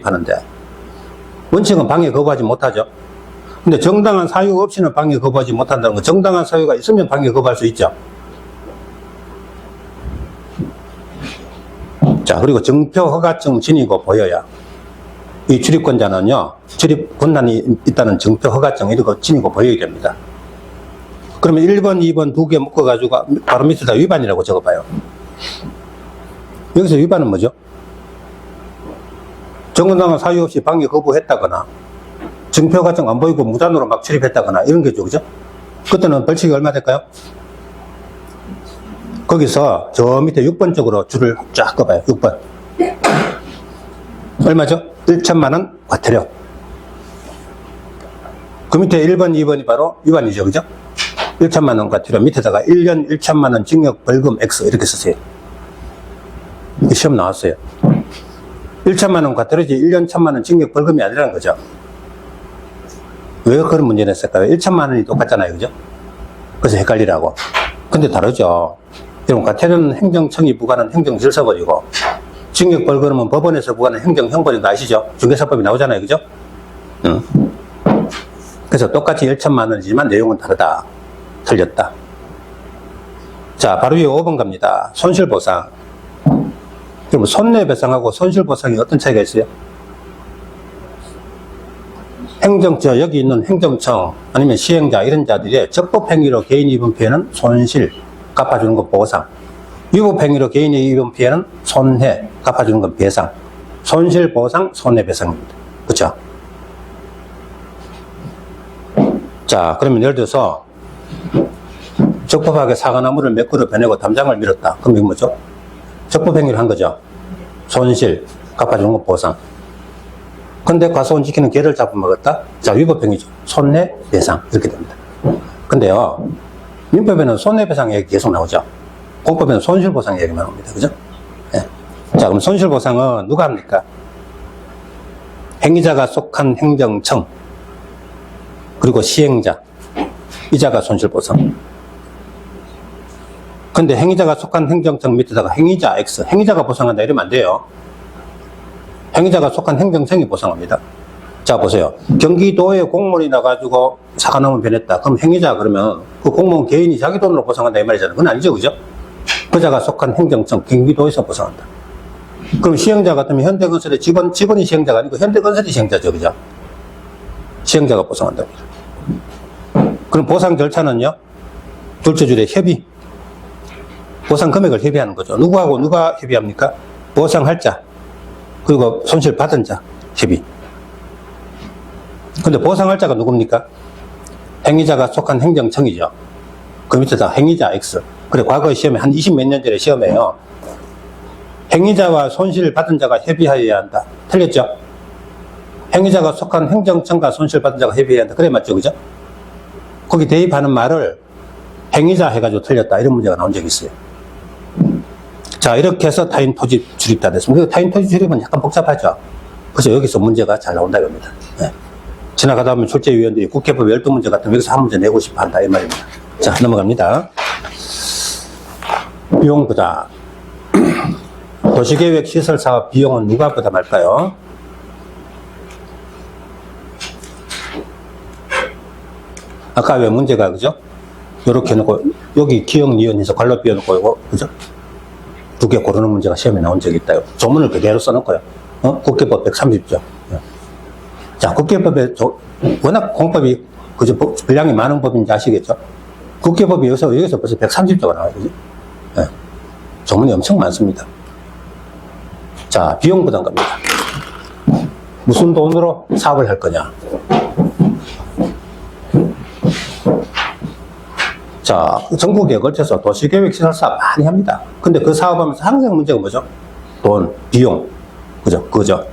하는데 원칙은 방해 거부하지 못하죠. 근데 정당한 사유 없이는 방해 거부하지 못한다는 건 정당한 사유가 있으면 방해 거부할 수 있죠. 자, 그리고 정표 허가증 지니고 보여야 이 출입권자는요, 출입 권한이 있다는 정표 허가증 이런 거 지니고 보여야 됩니다. 그러면 1번, 2번 두 개 묶어가지고 바로 밑에다 위반이라고 적어봐요. 여기서 위반은 뭐죠? 정당한 사유 없이 방해 거부했다거나 정표 허가증 안 보이고 무단으로 막 출입했다거나 이런 게죠, 그죠? 그때는 벌칙이 얼마 될까요? 거기서 저 밑에 6번 쪽으로 줄을 쫙 꺼봐요. 6번. 얼마죠? 1천만 원 과태료. 그 밑에 1번, 2번이 바로 위반이죠, 그죠? 1천만 원 과태료 밑에다가 1년 1천만 원 징역 벌금 X 이렇게 쓰세요. 시험 나왔어요. 1천만 원 과태료지 1년 1천만 원 징역 벌금이 아니라는 거죠. 왜 그런 문제를 냈을까요? 1천만 원이 똑같잖아요, 그죠? 그래서 헷갈리라고. 근데 다르죠. 여러분, 과태료는 행정청이 부과하는 행정질서벌이고 징역 벌금은 법원에서 부과하는 행정형벌인 거 아시죠? 중개사법이 나오잖아요, 그죠? 그래서 똑같이 1천만 원이지만 내용은 다르다. 틀렸다. 자, 바로 위에 5번 갑니다. 손실보상. 그럼 손해배상하고 손실보상이 어떤 차이가 있어요? 행정처, 여기 있는 행정청 아니면 시행자 이런 자들의 적법행위로 개인이 입은 피해는 손실, 갚아주는 건 보상. 위법행위로 개인이 입은 피해는 손해, 갚아주는 건 배상. 손실보상, 손해배상입니다. 그렇죠? 자, 그러면 예를 들어서 적법하게 사과나무를 몇 그루 베내고 담장을 밀었다. 그럼 이거 뭐죠? 적법행위를 한 거죠. 손실, 갚아주는 건 보상. 근데 과소원 지키는 개를 잡아먹었다? 자, 위법행위죠. 손해, 배상. 이렇게 됩니다. 근데요, 민법에는 손해배상 얘기 계속 나오죠. 공법에는 손실보상 얘기만 나옵니다. 그죠? 네. 자, 그럼 손실보상은 누가 합니까? 행위자가 속한 행정청, 그리고 시행자, 이자가 손실보상. 근데 행위자가 속한 행정청 밑에다가 행위자 X, 행위자가 보상한다 이러면 안 돼요. 행위자가 속한 행정청이 보상합니다. 자, 보세요. 경기도에 공무원이 나가지고 사과나무 변했다. 그럼 행위자 그러면 그 공무원 개인이 자기 돈으로 보상한다 이 말이잖아요. 그건 아니죠, 그죠? 그자가 속한 행정청, 경기도에서 보상한다. 그럼 시행자 같으면 현대건설의 직원이 시행자가 아니고 현대건설이 시행자죠, 그죠? 시행자가 보상한답니다. 그럼 보상 절차는요? 둘째 줄에 협의. 보상 금액을 협의하는 거죠. 누구하고 누가 협의합니까? 보상할 자, 그리고 손실 받은 자, 협의. 근데 보상할 자가 누굽니까? 행위자가 속한 행정청이죠. 그 밑에다 행위자 X. 그래, 과거 시험에 한 20몇 년 전에 시험에요. 행위자와 손실 받은 자가 협의하여야 한다. 틀렸죠? 행위자가 속한 행정청과 손실 받은 자가 협의해야 한다. 그래, 맞죠? 그죠? 거기 대입하는 말을 행위자 해가지고 틀렸다. 이런 문제가 나온 적이 있어요. 자, 이렇게 해서 타인 토지 출입 다 됐습니다. 타인 토지 출입은 약간 복잡하죠. 그래서 여기서 문제가 잘 나온다, 이겁니다. 네. 지나가다 보면 출제위원들이 국회법 12문제 같은 여기서 한 문제 내고 싶어 한다, 이 말입니다. 자, 넘어갑니다. 비용 부담. 도시계획 시설사업 비용은 누가 부담할까요? 아까 왜 문제가, 그죠? 요렇게 해놓고, 여기 기억, 니은 해서 괄호 띄워놓고, 이거, 그죠? 두 개 고르는 문제가 시험에 나온 적이 있다. 조문을 그대로 써놓고요. 국회법 130조. 자, 국회법에, 워낙 공법이, 그죠? 분량이 많은 법인지 아시겠죠? 국회법이 여기서 벌써 130조가 나와요. 그죠? 네. 조문이 엄청 많습니다. 자, 비용 부담 갑니다. 무슨 돈으로 사업을 할 거냐? 자, 전국에 걸쳐서 도시계획 시설 사업 많이 합니다. 근데 그 사업하면서 항상 문제가 뭐죠? 돈, 비용. 그죠?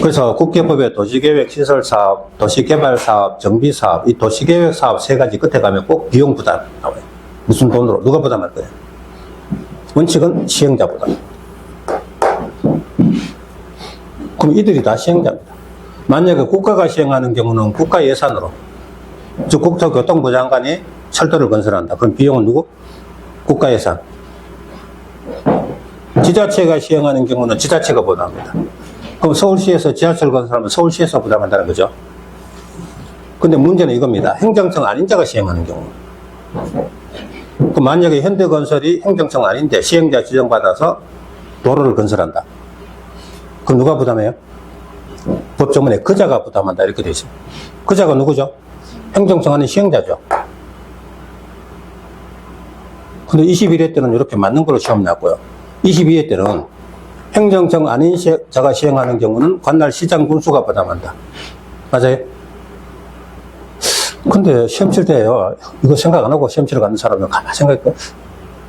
그래서 국회법에 도시계획 시설 사업, 도시개발 사업, 정비 사업, 이 도시계획 사업 세 가지 끝에 가면 꼭 비용 부담 나와요. 무슨 돈으로? 누가 부담할 거예요? 원칙은 시행자 부담. 그럼 이들이 다 시행자입니다. 만약에 국가가 시행하는 경우는 국가 예산으로, 즉 국토교통부 장관이 철도를 건설한다. 그럼 비용은 누구? 국가 예산. 지자체가 시행하는 경우는 지자체가 부담합니다. 그럼 서울시에서 지하철 건설하면 서울시에서 부담한다는 거죠. 근데 문제는 이겁니다. 행정청 아닌 자가 시행하는 경우. 그 만약에 현대건설이 행정청 아닌데 시행자 지정받아서 도로를 건설한다. 그럼 누가 부담해요? 법조문에 그자가 부담한다 이렇게 돼 있어요. 그자가 누구죠? 행정청 아닌 시행자죠. 근데 21회 때는 이렇게 맞는 걸로 시험 났고요. 22회 때는 행정청 아닌 자가 시행하는 경우는 관할 시장 군수가 부담한다. 맞아요? 근데 시험 칠 때요, 이거 생각 안 하고 시험 치러 가는 사람은 가만히 생각할까?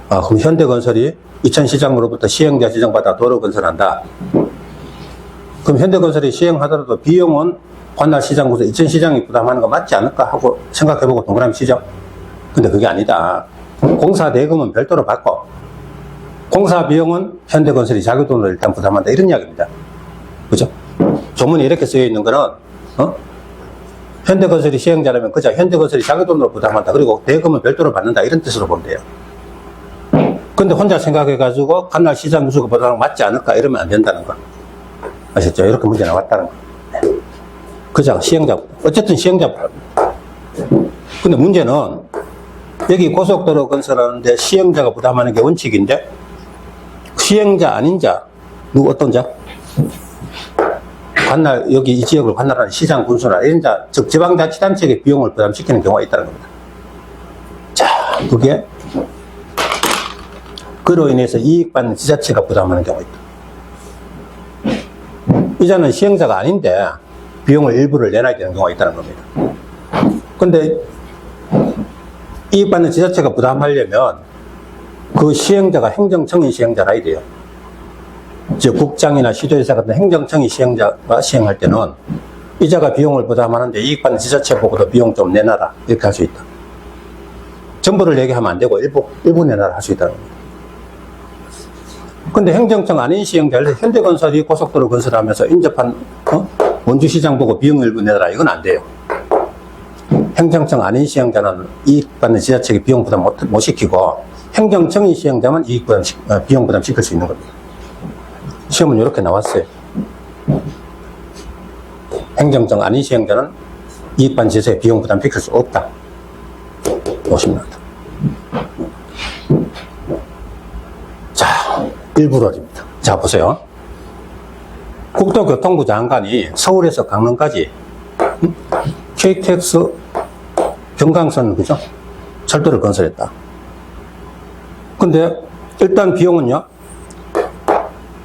아, 그럼 현대건설이 이천시장으로부터 시행자 지정받아 도로 건설한다. 그럼 현대건설이 시행하더라도 비용은 관할 시장군수 이천시장이 부담하는 거 맞지 않을까 하고 생각해보고 동그라미 치죠. 근데 그게 아니다. 공사 대금은 별도로 받고 공사 비용은 현대건설이 자기 돈으로 일단 부담한다 이런 이야기입니다. 그죠? 조문에 이렇게 쓰여 있는 거는 현대건설이 시행자라면 그저 현대건설이 자기 돈으로 부담한다. 그리고 대금은 별도로 받는다 이런 뜻으로 보면 돼요. 근데 혼자 생각해가지고 관할 시장 군수가 부담하는 거 맞지 않을까 이러면 안 된다는 거. 아셨죠? 이렇게 문제 나왔다는 거. 네. 그죠? 시행자. 어쨌든 시행자. 근데 문제는 여기 고속도로 건설하는데 시행자가 부담하는 게 원칙인데 시행자 아닌 자, 누구 어떤 자? 관할, 여기 이 지역을 관할하는 시장 군수나 이런 자, 즉 지방자치단체에게 비용을 부담시키는 경우가 있다는 겁니다. 자, 그게 그로 인해서 이익받는 지자체가 부담하는 경우가 있다. 이자는 시행자가 아닌데 비용을 일부를 내놔야 되는 경우가 있다는 겁니다. 근데 이익받는 지자체가 부담하려면 그 시행자가 행정청이 시행자라 돼요. 즉 국장이나 시도지사 같은 행정청이 시행자가 시행할 때는 이자가 비용을 부담하는데 이익받는 지자체 보고도 비용 좀 내놔라 이렇게 할 수 있다. 전부를 얘기하면 안 되고 일부 내놔라 할 수 있다는 겁니다. 근데 행정청 아닌 시행자를 현대건설이 고속도로 건설하면서 인접한 원주시장 보고 비용 일부 내놔라 이건 안 돼요. 행정청 아닌 시행자는 이익받는 지자체에게 비용 부담 못 시키고 행정청이 시행자만 비용 부담 시킬 수 있는 겁니다. 시험은 이렇게 나왔어요. 행정청 아닌 시행자는 이익받는 지자체에 비용 부담 시킬 수 없다. 보시면 됩니다. 자, 일부러입니다. 자, 보세요. 국토교통부 장관이 서울에서 강릉까지 KTX 경강선, 그죠? 철도를 건설했다. 근데 일단 비용은요,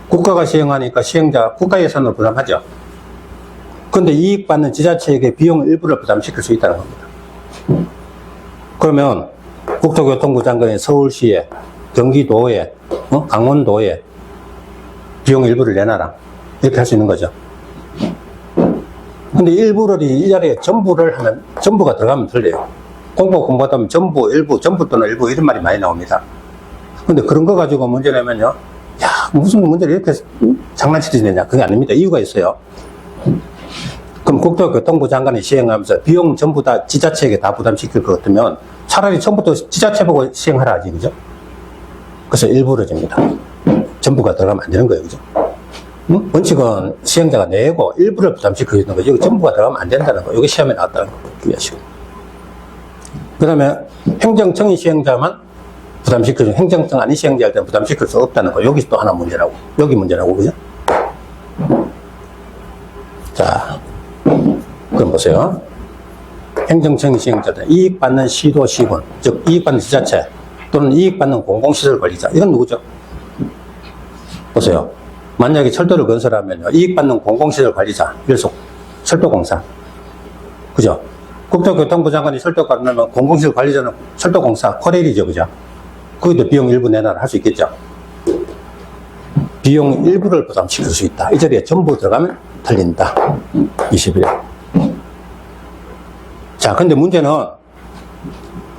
국가가 시행하니까 시행자 국가 예산으로 부담하죠. 근데 이익받는 지자체에게 비용 일부를 부담시킬 수 있다는 겁니다. 그러면 국토교통부 장관이 서울시에, 경기도에, 강원도에 비용 일부를 내놔라. 이렇게 할 수 있는 거죠. 근데 일부를 이 자리에 전부를 하면, 전부가 들어가면 틀려요. 공부하다 보면 전부, 일부, 전부 또는 일부 이런 말이 많이 나옵니다. 근데 그런 거 가지고 문제 내면요, 야, 무슨 문제를 이렇게 장난치지 내냐. 그게 아닙니다. 이유가 있어요. 그럼 국토교통부 장관이 시행하면서 비용 전부 다 지자체에게 다 부담시킬 것 같으면 차라리 처음부터 지자체 보고 시행하라 하지, 그죠? 그래서 일부러집니다. 전부가 들어가면 안 되는 거예요, 그죠? 응? 원칙은 시행자가 내고 일부를 부담시켜주는 거죠. 여기 전부가 들어가면 안 된다는 거. 여기 시험에 나왔다는 거. 주의하시고. 그 다음에 행정청이 시행자만 부담시켜주는, 행정청 아닌 시행자일 때는 부담시킬 수 없다는 거. 여기 또 하나 문제라고. 여기 문제라고, 그죠? 자, 그럼 보세요. 행정청이 시행자들, 이익받는 시도, 시군, 즉 이익받는 지자체 또는 이익받는 공공시설 관리자, 이건 누구죠? 보세요. 만약에 철도를 건설하면요, 이익받는 공공시설 관리자, 일속, 철도공사. 그죠? 국토교통부 장관이 철도 건설하면 공공시설 관리자는 철도공사, 코레일이죠, 그죠? 거기도 비용 일부 내놔라 할 수 있겠죠? 비용 일부를 부담시킬 수 있다. 이 자리에 전부 들어가면 틀린다. 21회. 자, 근데 문제는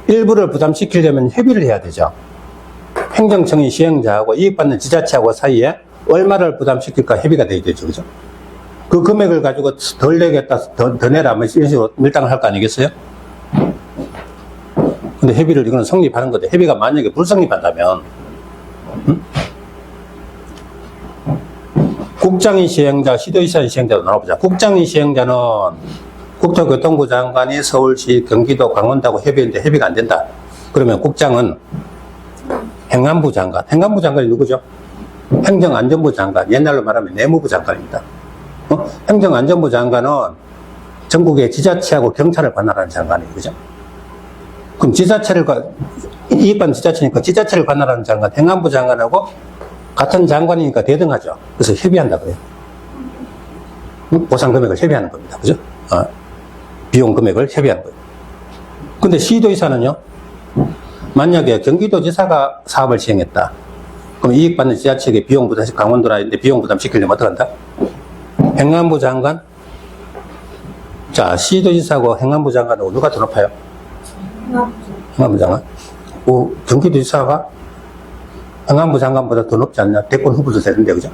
일부를 부담시키려면 협의를 해야 되죠. 행정청이 시행자하고 이익받는 지자체하고 사이에 얼마를 부담시킬까 협의가 돼야 되죠, 그죠? 그 금액을 가지고 덜 내겠다, 더 내라, 뭐 이런 식으로 밀당을 할 거 아니겠어요? 근데 협의를, 이거는 성립하는 건데, 협의가 만약에 불성립한다면, 국장이 시행자, 시도지사 시행자로 나눠보자. 국장이 시행자는 국토교통부 장관이 서울시, 경기도, 강원도하고 협의했는데 협의가 안 된다. 그러면 국장은 행안부 장관. 행안부 장관이 누구죠? 행정안전부 장관. 옛날로 말하면 내무부 장관입니다. 행정안전부 장관은 전국의 지자체하고 경찰을 관할하는 장관이에요. 그죠? 그럼 이익받는 지자체니까 지자체를 관할하는 장관, 행안부 장관하고 같은 장관이니까 대등하죠. 그래서 협의한다 그래요. 보상 금액을 협의하는 겁니다. 그죠? 비용 금액을 협의하는 거예요. 근데 시도지사는요, 만약에 경기도지사가 사업을 시행했다. 그럼 이익받는 지자체에게 비용 부담, 강원도라 했는데 비용 부담 시키려면 어떻게 한다? 행안부 장관? 자, 시도지사하고 행안부 장관하고 누가 더 높아요? 행안부 장관? 경기도지사가 행안부 장관보다 더 높지 않냐? 대권 후보도 되는데, 그죠?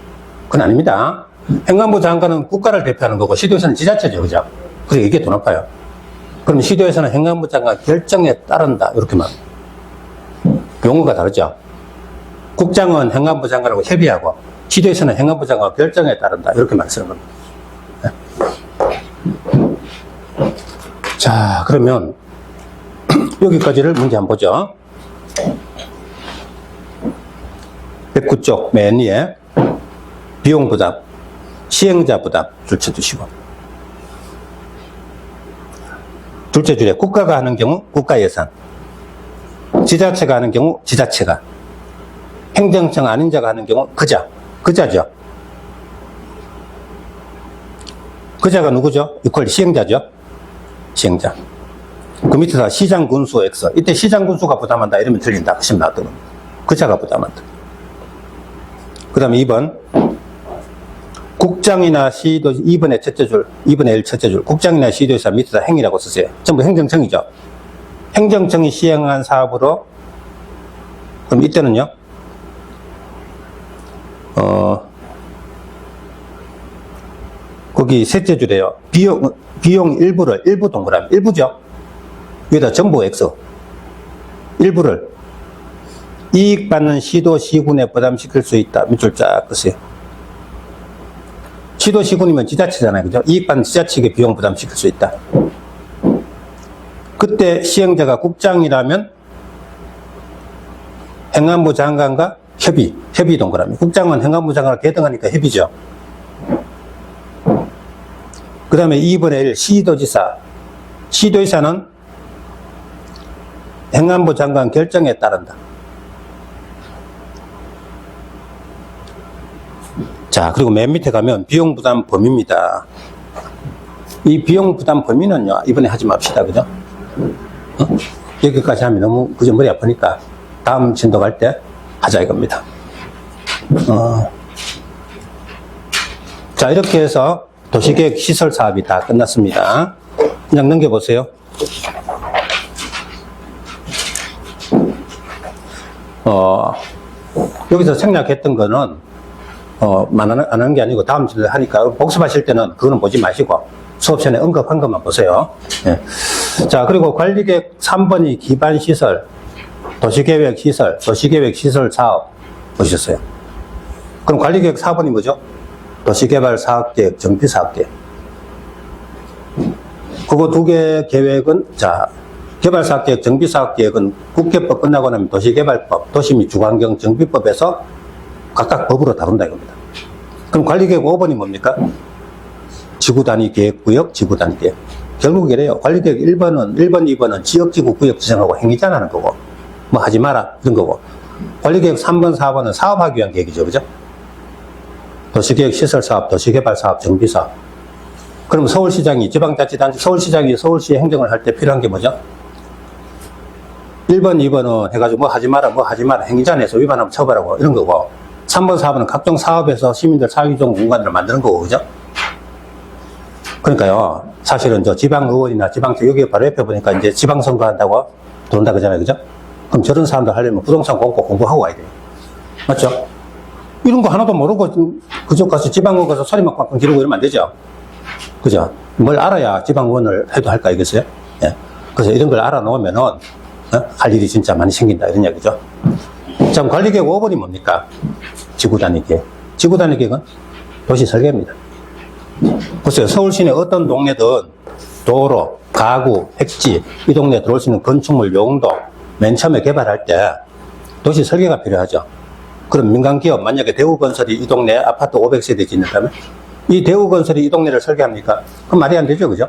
그건 아닙니다. 행안부 장관은 국가를 대표하는 거고, 시도에서는 지자체죠, 그죠? 그래서 이게 더 높아요. 그럼 시도에서는 행안부 장관 결정에 따른다, 이렇게만. 용어가 다르죠? 국장은 행안부 장관하고 협의하고, 시도에서는 행안부 장관 결정에 따른다, 이렇게만 쓰는 겁니다. 자, 그러면, 여기까지를 문제 한번 보죠. 109쪽 맨 위에 비용 부담, 시행자 부담 줄 쳐주시고, 둘째 줄에 국가가 하는 경우 국가 예산, 지자체가 하는 경우 지자체가, 행정청 아닌 자가 하는 경우 그자죠. 그자가 누구죠? 이퀄 시행자죠. 시행자. 그 밑에서 시장 군수 X. 이때 시장 군수가 부담한다 이러면 틀린다. 그 심 나왔던 겁니다. 그자가 부담한다. 그 다음에 2번. 국장이나 시도지, 2번의 첫째 줄, 2번의 1 첫째 줄. 국장이나 시도지사 밑에다 행이라고 쓰세요. 전부 행정청이죠. 행정청이 시행한 사업으로, 그럼 이때는요, 거기 셋째 줄에요. 비용 일부 동그라미. 일부죠. 여기다 전부 X. 일부를 이익 받는 시도, 시군에 부담시킬 수 있다. 밑줄 쫙 끄세요. 시도, 시군이면 지자체잖아요. 그죠? 이익 받는 지자체에게 비용 부담시킬 수 있다. 그때 시행자가 국장이라면 행안부 장관과 협의 동그라미. 국장은 행안부 장관을 대등하니까 협의죠. 그 다음에 2번에 1, 시도지사. 시도지사는 행안부 장관 결정에 따른다. 자, 그리고 맨 밑에 가면 비용 부담 범위입니다. 이 비용 부담 범위는요, 이번에 하지 맙시다. 그죠? 여기까지 하면 너무, 그저 머리 아프니까 다음 진도 갈 때 하자 이겁니다. 자, 이렇게 해서 도시계획 시설 사업이 다 끝났습니다. 그냥 넘겨보세요. 여기서 생략했던 거는, 안 하는 게 아니고 다음 주에 하니까 복습하실 때는 그거는 보지 마시고 수업 전에 언급한 것만 보세요. 예. 자, 그리고 관리계획 3번이 기반시설, 도시계획시설, 도시계획시설 사업 보셨어요. 그럼 관리계획 4번이 뭐죠? 도시개발사업계획, 정비사업계획. 그거 두 개 계획은, 자, 개발사업계획, 정비사업계획은 국회법 끝나고 나면 도시개발법, 도시및 주거환경 정비법에서 각각 법으로 다룬다 이겁니다. 그럼 관리계획 5번이 뭡니까? 지구단위 계획구역, 지구단위 계획. 결국 이래요. 관리계획 1번, 2번은 지역지구 구역 지정하고 행위자라는 거고, 뭐 하지 마라, 이런 거고. 관리계획 3번, 4번은 사업하기 위한 계획이죠. 그죠? 도시계획 시설사업, 도시개발사업, 정비사업. 그럼 서울시장이, 지방자치단체, 서울시장이 서울시 행정을 할 때 필요한 게 뭐죠? 1번, 2번은 해가지고 뭐 하지 마라, 행위자 내에서 위반하면 처벌하고 이런 거고. 3번, 4번은 각종 사업에서 시민들 사유적 공간들을 만드는 거고, 그죠? 그러니까요, 사실은 저 지방의원이나 여기 바로 옆에 보니까 이제 지방선거 한다고 들어온다 그러잖아요, 그죠? 그럼 저런 사람들 하려면 부동산 공부하고 와야 돼요. 맞죠? 이런 거 하나도 모르고 그저 가서 지방의원 가서 소리만 꽉꽉 지르고 이러면 안 되죠? 그죠? 뭘 알아야 지방의원을 해도 할까 이겠어요? 예. 그래서 이런 걸 알아놓으면은, 할 일이 진짜 많이 생긴다, 이런 이야기죠. 자, 관리계획 5번이 뭡니까? 지구단위 계획. 지구단위 계획은 도시 설계입니다. 보세요. 서울 시내 어떤 동네든 도로, 가구, 획지, 이 동네에 들어올 수 있는 건축물, 용도, 맨 처음에 개발할 때 도시 설계가 필요하죠. 그럼 민간기업, 만약에 대우건설이 이 동네에 아파트 500세대 짓는다면 이 대우건설이 이 동네를 설계합니까? 그건 말이 안 되죠. 그죠?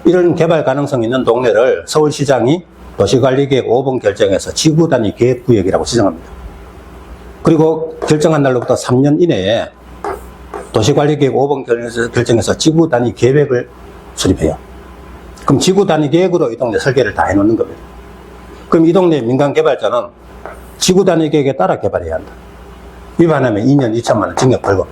이런 개발 가능성 있는 동네를 서울시장이 도시관리계획 5번 결정해서 지구단위 계획구역이라고 지정합니다. 그리고 결정한 날로부터 3년 이내에 도시관리계획 5번 결정해서 지구단위 계획을 수립해요. 그럼 지구단위 계획으로 이 동네 설계를 다 해놓는 겁니다. 그럼 이 동네 민간개발자는 지구단위 계획에 따라 개발해야 한다. 위반하면 2년 2천만 원 징역 벌금.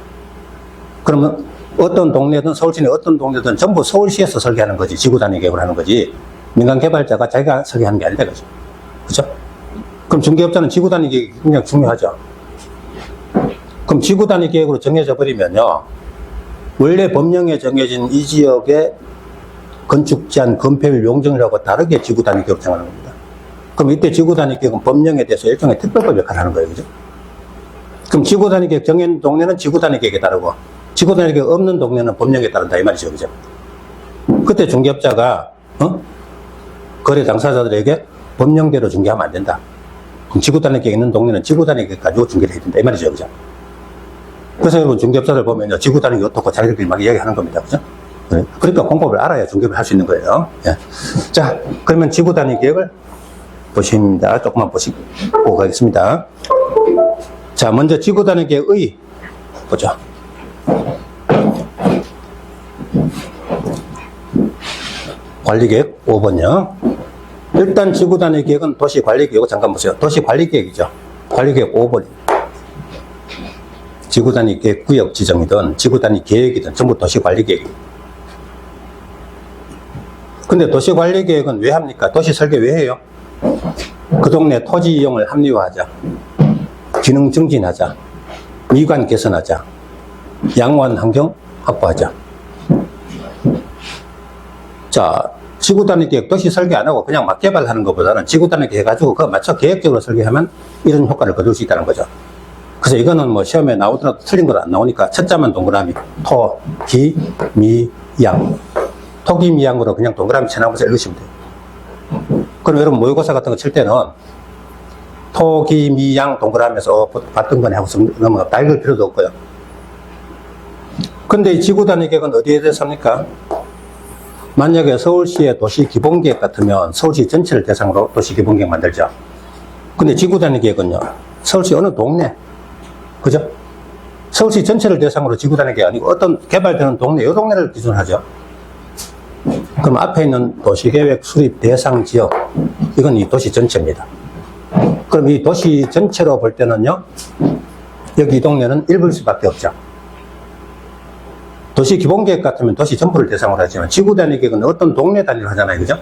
그러면 어떤 동네든 서울시내 어떤 동네든 전부 서울시에서 설계하는 거지. 지구단위 계획을 하는 거지. 민간개발자가 자기가 설계하는 게 아니다. 그죠? 그죠? 그럼 중개업자는 지구단위 계획이 굉장히 중요하죠. 그럼 지구단위 계획으로 정해져 버리면요. 원래 법령에 정해진 이 지역의 건축 제한, 건폐율, 용적률하고 다르게 지구단위 계획을 정하는 겁니다. 그럼 이때 지구단위 계획은 법령에 대해서 일종의 특별법 역할을 하는 거예요. 그죠? 그럼 지구단위 계획 정해진 동네는 지구단위 계획에 따르고 지구단위 계획 없는 동네는 법령에 따른다. 이 말이죠. 그죠? 그때 중개업자가, 거래 당사자들에게 법령대로 중개하면 안 된다. 그럼 지구단위 계획 있는 동네는 지구단위 계획 가지고 중개를 해야 된다. 이 말이죠. 그죠? 그래서 여러분 중개업자들 보면요. 지구단위 계획 어떻고 자기들끼리 막 이야기하는 겁니다. 그죠? 그러니까 공법을 알아야 중개업을 할 수 있는 거예요. 예. 자, 그러면 지구단위 계획을 보십니다. 조금만 보고 가겠습니다. 자, 먼저 지구단위 계획의 보죠. 관리계획 5번요. 일단 지구단위 계획은 도시관리계획, 잠깐 보세요. 도시관리계획이죠. 관리계획 5번. 지구단위 계획 구역 지정이든 지구단위 계획이든 전부 도시관리계획입니다. 근데 도시관리계획은 왜 합니까? 도시 설계 왜 해요? 그 동네 토지 이용을 합리화하자, 기능 증진하자, 미관 개선하자, 양호한 환경 확보하자. 자, 지구단위 계획 도시 설계 안 하고 그냥 막 개발하는 것보다는 지구단위 계획 가지고 그거 맞춰 계획적으로 설계하면 이런 효과를 거둘 수 있다는 거죠. 그래서 이거는 뭐 시험에 나오더라도 틀린 건 안 나오니까 첫 자만 동그라미, 토, 기, 미, 양. 토기, 미양으로 그냥 동그라미 쳐나가면서 읽으시면 돼요. 그럼 여러분 모의고사 같은 거 칠 때는 토기, 미, 양 동그라미에서 봤던 거네 하고서 넘어가. 다 읽을 필요도 없고요. 근데 이 지구단위 계획은 어디에 대해서 합니까? 만약에 서울시의 도시기본계획 같으면 서울시 전체를 대상으로 도시기본계획 만들죠. 근데 지구단위 계획은요, 서울시 어느 동네, 그죠? 서울시 전체를 대상으로 지구단위 계획 아니고 어떤 개발되는 동네, 이 동네를 기준으로 하죠. 그럼 앞에 있는 도시계획 수립 대상 지역, 이건 이 도시 전체입니다. 그럼 이 도시 전체로 볼 때는요, 여기 이 동네는 일부일 수밖에 없죠. 도시 기본계획 같으면 도시 전부를 대상으로 하지만 지구단위 계획은 어떤 동네 단위로 하잖아요. 그죠?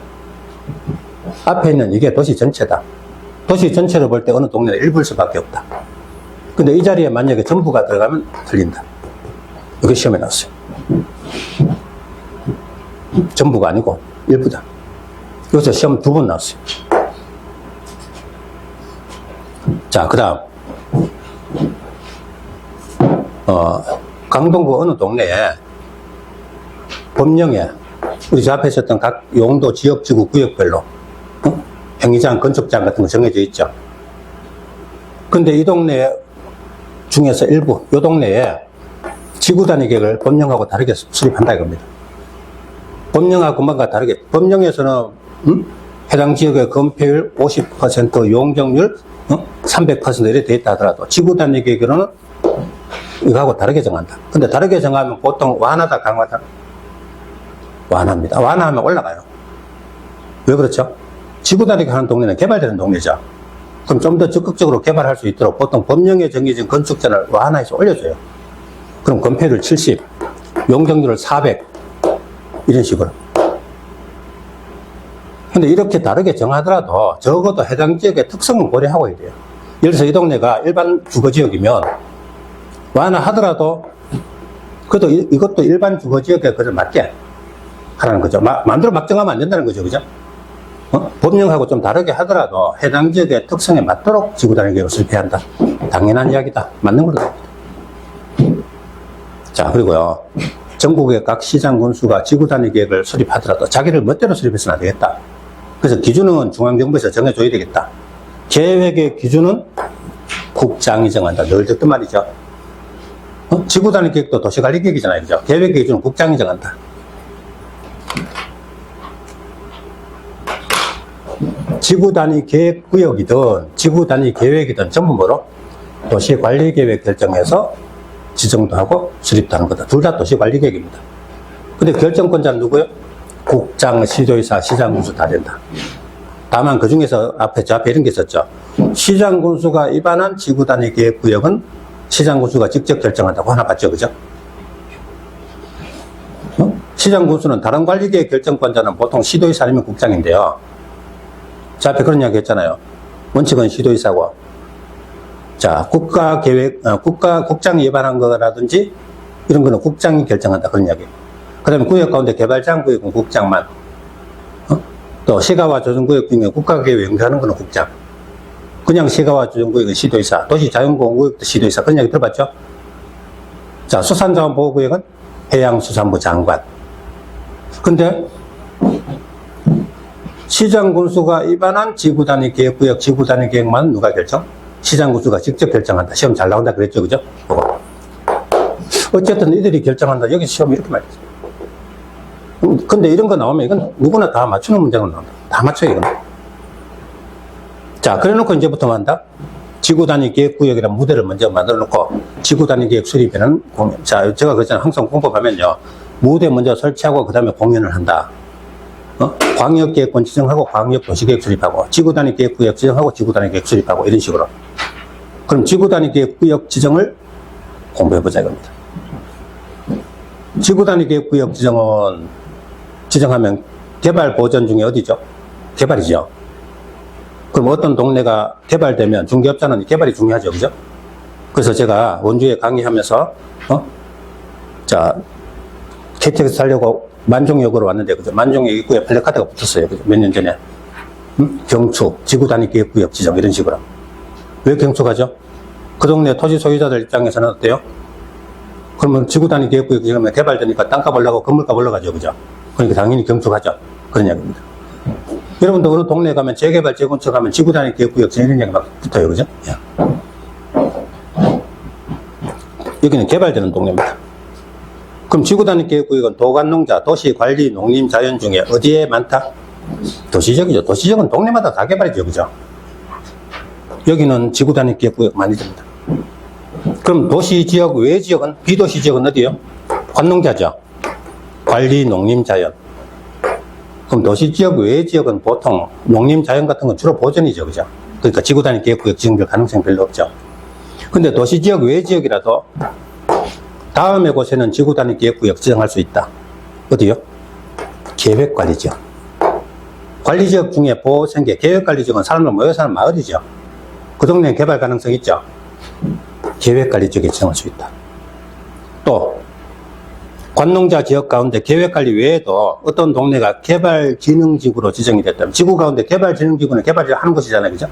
앞에 있는 이게 도시 전체다. 도시 전체로 볼 때 어느 동네는 일부일 수밖에 없다. 근데 이 자리에 만약에 전부가 들어가면 틀린다. 이게 시험에 나왔어요. 전부가 아니고 일부다. 여기서 시험 2번 나왔어요. 자, 그 다음 강동구 어느 동네에 법령에 우리 저 앞에 있었던 각 용도, 지역, 지구, 구역별로 행위장, 건축장 같은 거 정해져 있죠. 근데 이 동네 중에서 일부, 이 동네에 지구단위 계획을 법령하고 다르게 수립한다 이겁니다. 법령하고 금방과 다르게, 법령에서는 해당 지역의 건폐율 50%, 용적률 300% 이렇게 돼 있다 하더라도 지구단위 계획으로는 이거하고 다르게 정한다. 근데 다르게 정하면 보통 완화다, 강화다? 완화입니다. 완화하면 올라가요. 왜 그렇죠? 지구단위 하는 동네는 개발되는 동네죠. 그럼 좀 더 적극적으로 개발할 수 있도록 보통 법령에 정해진 건축자를 완화해서 올려줘요. 그럼 건폐율 70, 용적률을 400, 이런 식으로. 근데 이렇게 다르게 정하더라도 적어도 해당 지역의 특성은 고려하고 해야 돼요. 예를 들어서 이 동네가 일반 주거지역이면 완화하더라도 그래도 이것도 일반 주거지역에 그걸 맞게 하라는 거죠. 마음대로 막 정하면 안 된다는 거죠. 그죠? 법령하고 좀 다르게 하더라도 해당 지역의 특성에 맞도록 지구단위 계획을 설계한다. 당연한 이야기다. 맞는 거다. 자, 그리고요. 전국의 각 시장 군수가 지구 단위 계획을 수립하더라도 자기를 멋대로 수립해서는 안 되겠다. 그래서 기준은 중앙정부에서 정해줘야 되겠다. 계획의 기준은 국장이 정한다. 늘 듣던 말이죠. 지구 단위 계획도 도시관리 계획이잖아요. 그죠? 계획의 기준은 국장이 정한다. 지구 단위 계획 구역이든 지구 단위 계획이든 전부 뭐로? 도시관리계획 결정해서 지정도 하고 수립도 하는 거다. 둘 다 도시관리계획입니다. 근데 결정권자는 누구요? 국장, 시도의사, 시장군수 다 된다. 다만 그 중에서 앞에 이런 게 있었죠. 시장군수가 위반한 지구 단위 계획 구역은 시장군수가 직접 결정한다고 하나 봤죠. 그죠? 시장군수는 다른 관리계획 결정권자는 보통 시도의사 아니면 국장인데요. 자, 앞에 그런 이야기 했잖아요. 원칙은 시도의사고, 자, 국장이 위반한 거라든지, 이런 거는 국장이 결정한다. 그런 이야기. 그 다음에 구역 가운데 개발제한구역은 국장만, 또 시가와 조정구역 중에 국가계획 연계하는 거는 국장. 그냥 시가와 조정구역은 시도의사, 도시자연보호구역도 시도의사. 그런 이야기 들어봤죠? 자, 수산자원보호구역은 해양수산부 장관. 근데, 시장군수가 위반한 지구단위 계획구역, 지구단위 계획만 누가 결정? 시장군수가 직접 결정한다. 시험 잘 나온다 그랬죠, 그죠? 어쨌든 이들이 결정한다. 여기 시험 이렇게 말했죠. 근데 이런 거 나오면 이건 누구나 다 맞추는 문제가 나온다. 다 맞춰요, 이건. 자, 그래 놓고 이제부터 한다. 지구단위 계획구역이라는 무대를 먼저 만들어 놓고 지구단위 계획 수립에는 공연. 자, 제가 그랬잖아요. 항상 공부하면요. 무대 먼저 설치하고 그 다음에 공연을 한다. 광역계획권 지정하고 광역도시계획 수립하고 지구단위 계획구역 지정하고 지구단위 계획 수립하고 이런 식으로. 그럼 지구단위 계획구역 지정을 공부해보자 이겁니다. 지구단위 계획구역 지정하면 개발 보전 중에 어디죠? 개발이죠. 그럼 어떤 동네가 개발되면 중개업자는 개발이 중요하죠. 그죠? 그래서 제가 원주에 강의하면서 자, KTX 살려고 만종역으로 왔는데, 그죠? 만종역 입구에 플래카드가 붙었어요. 그죠? 몇 년 전에. 경축, 지구단위 계획구역 지정, 이런 식으로. 왜 경축하죠? 그 동네 토지 소유자들 입장에서는 어때요? 그러면 지구단위 계획구역 지정하면 개발되니까 땅값 올라가고 건물값 올라가죠. 그죠? 그러니까 당연히 경축하죠. 그런 이야기입니다. 여러분도 어느 동네에 가면 재개발, 재건축 하면 지구단위 계획구역 지정 이런 이야기 막 붙어요. 그죠? 여기는 개발되는 동네입니다. 그럼 지구단위 계획구역은 도관농자, 도시관리, 농림, 자연 중에 어디에 많다? 도시적이죠. 도시적은 동네마다 다 개발이죠. 그죠? 여기는 지구단위 계획구역 많이 됩니다. 그럼 도시지역 외 지역은, 비도시 지역은 어디요? 관농자죠. 관리, 농림, 자연. 그럼 도시지역 외 지역은 보통 농림, 자연 같은 건 주로 보전이죠. 그죠? 그러니까 지구단위 계획구역 지정될 가능성이 별로 없죠. 근데 도시지역 외 지역이라도 다음의 곳에는 지구단위 계획구역 지정할 수 있다. 어디요? 계획관리지역. 관리지역 중에 보호생계, 계획관리지역은 사람들 모여 사는 마을이죠. 그 동네는 개발 가능성 있죠. 계획관리지역에 지정할 수 있다. 또 관농자 지역 가운데 계획관리 외에도 어떤 동네가 개발진흥지구로 지정이 됐다면, 지구 가운데 개발진흥지구는 개발을 하는 것이잖아요. 그죠?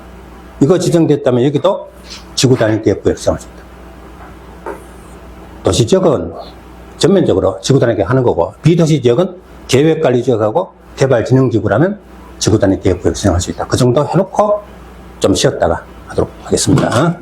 이거 지정됐다면 여기도 지구단위 계획구역 지정할 수 있다. 도시지역은 전면적으로 지구단위 계획 하는 거고, 비도시 지역은 계획관리지역하고 개발진흥지구라면 지구단위 계획구역 지정할 수 있다. 그 정도 해놓고 좀 쉬었다가 하도록 하겠습니다.